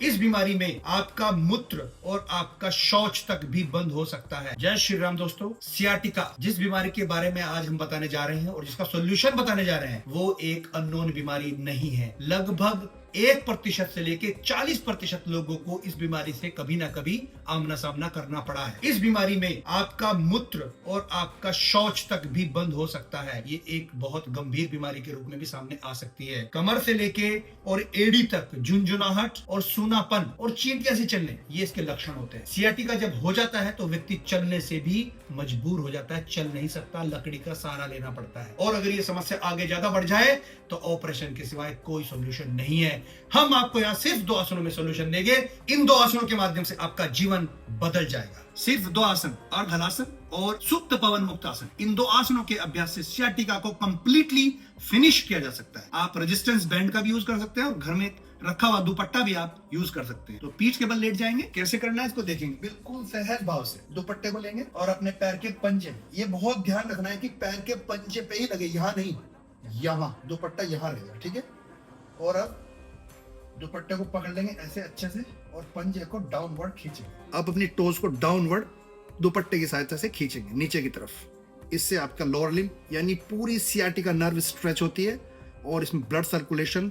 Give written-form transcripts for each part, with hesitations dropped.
इस बीमारी में आपका मूत्र और आपका शौच तक भी बंद हो सकता है। जय श्री राम दोस्तों। सियाटिका जिस बीमारी के बारे में आज हम बताने जा रहे हैं और जिसका सोल्यूशन बताने जा रहे हैं, वो एक अननोन बीमारी नहीं है। लगभग 1% से लेके 40% लोगों को इस बीमारी से कभी ना कभी आमना सामना करना पड़ा है। इस बीमारी में आपका मूत्र और आपका शौच तक भी बंद हो सकता है। ये एक बहुत गंभीर बीमारी के रूप में भी सामने आ सकती है। कमर से लेके और एड़ी तक झुंझुनाहट और सूनापन और चींटियां से चलने, ये इसके लक्षण होते हैं। सियाटिका जब हो जाता है तो व्यक्ति चलने से भी मजबूर हो जाता है, चल नहीं सकता, लकड़ी का सहारा लेना पड़ता है। और अगर ये समस्या आगे ज्यादा बढ़ जाए तो ऑपरेशन के सिवाय कोई सॉल्यूशन नहीं है। हम आपको यहाँ सिर्फ 2 आसनों में सॉल्यूशन देंगे। इन 2 आसनों के माध्यम से आपका जीवन बदल जाएगा। सिर्फ 2 आसन, अर्धहलासन और सुप्त पवन मुक्त आसन। इन 2 आसनों के अभ्यास से सियाटिका को कंप्लीटली फिनिश किया जा सकता है। आप रेजिस्टेंस बैंड का भी यूज कर सकते हैं और घर में रखा हुआ दुपट्टा भी आप यूज कर सकते हैं। तो पीठ के बल लेट जाएंगे। कैसे करना है इसको देखेंगे। बिल्कुल सहज भाव से दुपट्टे को लेंगे और अपने पैर के पंजे, ये बहुत ध्यान रखना है कि पैर के पंजे पे ही लगे, यहाँ नहीं, यहाँ दुपट्टा यहाँ रहेगा, ठीक है। और अब दुपट्टे को पकड़ लेंगे ऐसे अच्छे से और पंजे को डाउनवर्ड खींचेंगे। अब अपनी टोज को डाउनवर्ड दुपट्टे की सहायता से खींचेंगे नीचे की तरफ। इससे आपका लोअर लिम्ब यानी पूरी सियाटिका नर्व स्ट्रेच होती है और इसमें ब्लड सर्कुलेशन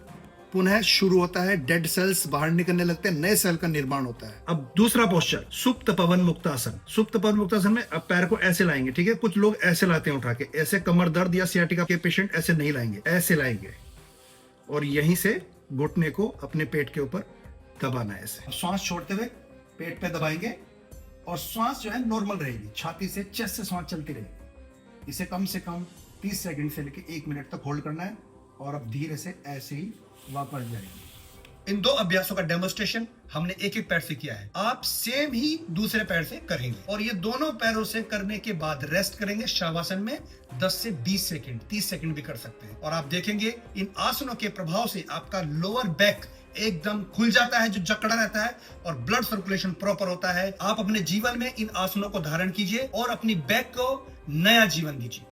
पुनः शुरू होता है। डेड सेल्स बाहर निकलने लगते हैं, नए सेल का निर्माण होता है। अब दूसरा पोस्चर, सुप्त पवन मुक्तासन। सुप्त पवन मुक्तासन में अब पैर को ऐसे लाएंगे, ठीक है। कुछ लोग ऐसे लाते हैं उठा के, ऐसे कमर दर्द या सियाटिका के पेशेंट ऐसे नहीं लाएंगे, ऐसे लाएंगे और यहीं से घुटने को अपने पेट के ऊपर दबाना है ऐसे। श्वास छोड़ते हुए पेट पे दबाएंगे और श्वास जो है नॉर्मल रहेगी, छाती से चेस्ट से श्वास चलती रहेगी। इसे कम से कम 30 सेकंड से लेकर 1 मिनट तक होल्ड करना है और अब धीरे से ऐसे ही वापस जाएंगे। इन 2 अभ्यासों का डेमोन्स्ट्रेशन हमने एक पैर से किया है। आप सेम ही दूसरे पैर से करेंगे और ये दोनों पैरों से करने के बाद रेस्ट करेंगे शवासन में 10 से 20 सेकंड, 30 सेकंड भी कर सकते हैं। और आप देखेंगे इन आसनों के प्रभाव से आपका लोअर बैक एकदम खुल जाता है, जो जकड़ा रहता है, और ब्लड सर्कुलेशन प्रॉपर होता है। आप अपने जीवन में इन आसनों को धारण कीजिए और अपनी बैक को नया जीवन दीजिए।